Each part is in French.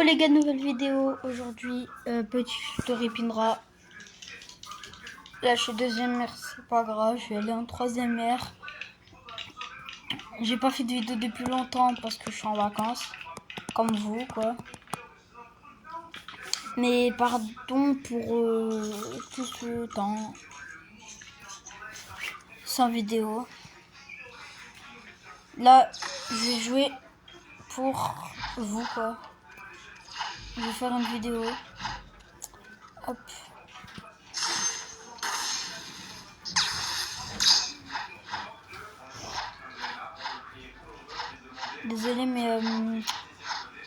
Yo les gars, nouvelle vidéo aujourd'hui, petit tuto Pindra. Là je suis deuxième R, c'est pas grave, je vais aller en troisième R. J'ai pas fait de vidéo depuis longtemps parce que je suis en vacances, comme vous quoi. Mais pardon pour tout ce temps sans vidéo. Là je vais jouer pour vous quoi. Je vais faire une vidéo. Hop. Désolé mais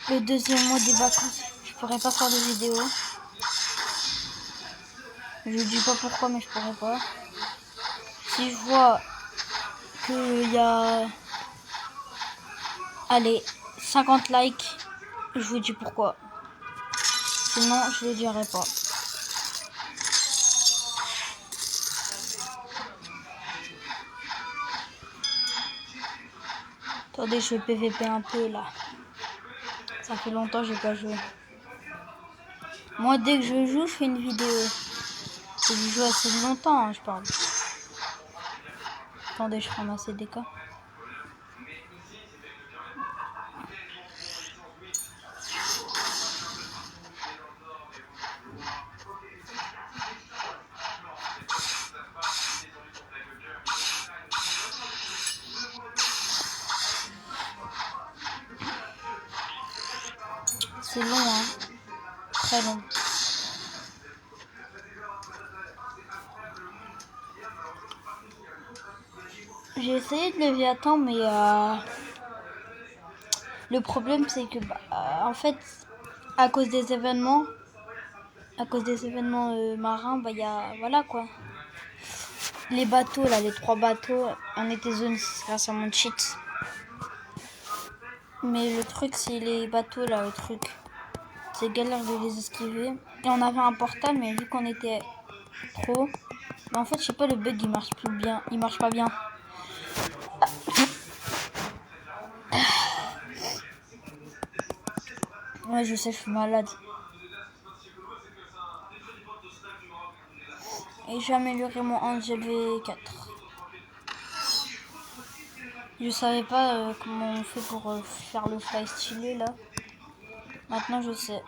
le deuxième mois des vacances, je pourrais pas faire de vidéo. Je dis pas pourquoi mais je pourrais pas. Si je vois qu'il y a, allez, 50 likes, je vous dis pourquoi. Sinon, je le dirai pas. Attendez, je vais PVP un peu là. Ça fait longtemps que j'ai pas joué. Moi, dès que je joue, je fais une vidéo. Je joue assez longtemps, hein, je parle. Attendez, je ramasse des cas. C'est long, hein. Très long. J'ai essayé de lever à temps, mais le problème c'est que, en fait, à cause des événements marins, il y a, voilà quoi. Les bateaux là, les 3 bateaux, on était zone grâce à mon cheat. Mais le truc c'est les bateaux là, le truc. C'est galère de les esquiver. Et on avait un portal, mais vu qu'on était trop, en fait je sais pas, le bug il marche plus bien, il marche pas bien. Ouais je sais, je suis malade. Et j'ai amélioré mon Angel V4. Je savais pas comment on fait pour faire le fly stylé là. Maintenant je sais.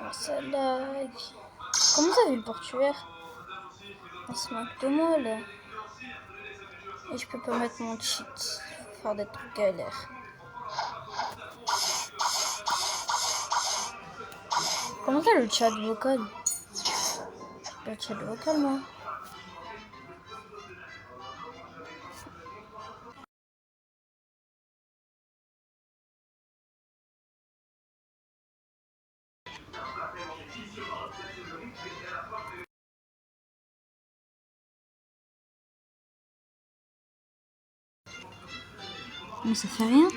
Oh, ça lag. Comment ça fait le portuaire? On se moque de moi là. Et je peux pas mettre mon cheat. Faire des trucs galères. Comment ça le chat vocal? Le chat vocal moi. Mais ça fait rien.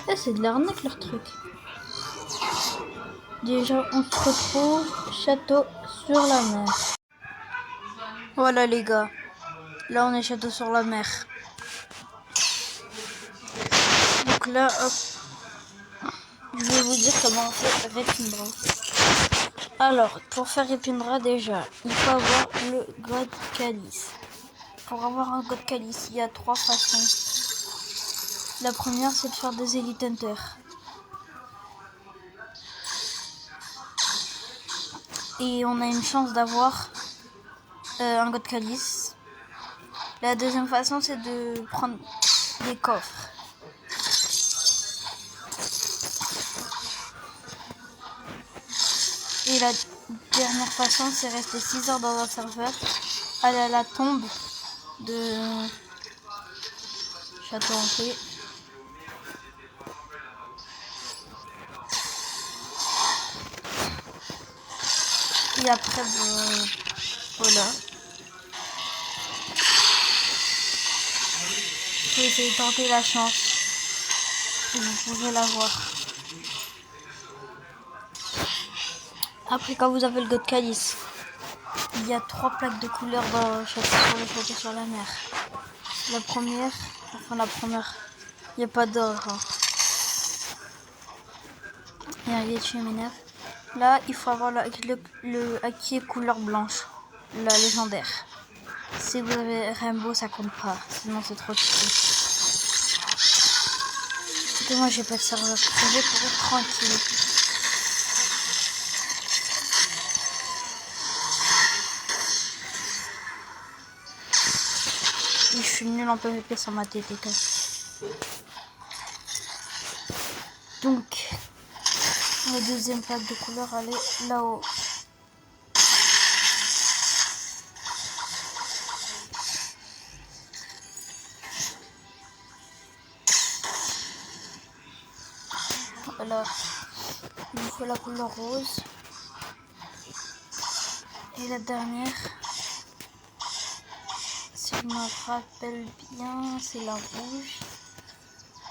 Eh, c'est de l'arnaque leur truc. Déjà on se retrouve château sur la mer. Voilà les gars. Là on est château sur la mer. Donc là hop. Je vais vous dire comment on fait Répindra. Alors, pour faire Répindra déjà, il faut avoir le God Calice. Pour avoir un God Calice, il y a 3 façons. La première, c'est de faire des Elite Hunters. Et on a une chance d'avoir un God Calice. La deuxième façon, c'est de prendre des coffres. Et la dernière façon, c'est rester 6 heures dans un serveur, aller à la tombe de Château Hanté. Et après, voilà. Faut essayer de tenter la chance. et vous pouvez la voir. Après, quand vous avez le God Calice, il y a 3 plaques de couleurs dans le château, sur le château sur la mer. La première, il n'y a pas d'or. Hein. Il y a un Yeti MNF. Là, il faut avoir le acquis couleur blanche, la légendaire. Si vous avez Rainbow, ça compte pas, sinon c'est trop cheaté. Moi, j'ai pas de serveur privé pour être tranquille. Et je suis nul en PVP sans ma TTK. Donc, la deuxième plaque de couleur, elle est là-haut. Voilà, il vous faut la couleur rose. Et la dernière, si je me rappelle bien, c'est la rouge.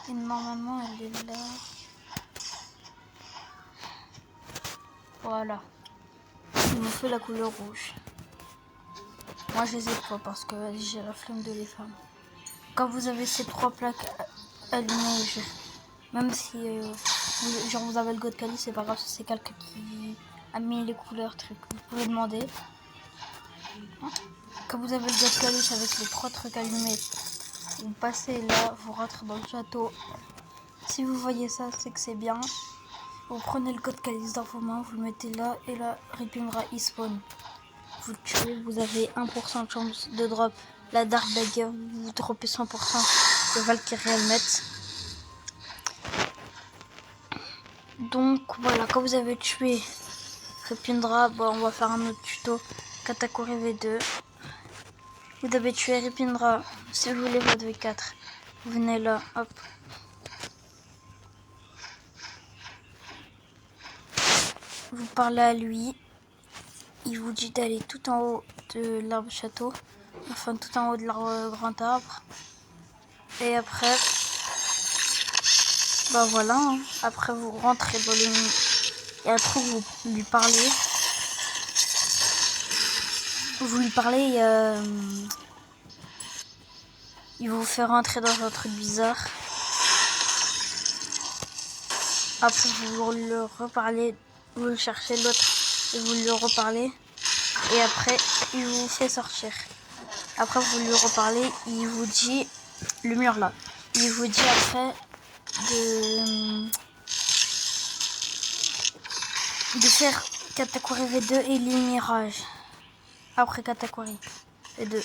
Et normalement, elle est là. Voilà. Il me fait la couleur rouge. Moi, je les ai pas parce que j'ai la flemme de les faire. Quand vous avez ces 3 plaques allumées, même si vous avez le God Calice, c'est pas grave, c'est quelqu'un qui a mis les couleurs trucs. Vous pouvez demander. Quand vous avez le God Calice avec les 3 trucs allumés, vous passez là, vous rentrez dans le château. Si vous voyez ça, c'est que c'est bien. Vous prenez le God Calice dans vos mains, vous le mettez là et là, Ripindra spawn. Vous le tuez, vous avez 1% de chance de drop la Dark Dagger, vous droppez 100% de Valkyrie Helmet. Donc voilà, quand vous avez tué Ripindra, bon, on va faire un autre tuto. Katakuri V2. Vous avez tué Ripindra. Si vous voulez votre V4, vous venez là, hop. Vous parlez à lui. Il vous dit d'aller tout en haut de l'arbre château. Enfin, tout en haut de l'arbre grand arbre. Et après, bah voilà. Hein. Après, vous rentrez dans les... Il y a un truc, vous lui parlez. Vous lui parlez, il vous fait rentrer dans un truc bizarre. Après, vous le reparlez, vous le cherchez l'autre et vous lui reparlez. Et après, il vous fait sortir. Après, vous lui reparlez, il vous dit, le mur là, il vous dit après de faire Katakuri V2 et l'île Mirage. Après Katakuri V2.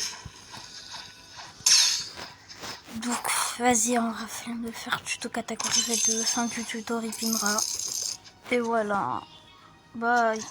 Donc, vas-y, on va faire de faire tuto Katakuri V2, fin du tuto Ripindra. Et voilà. Bye.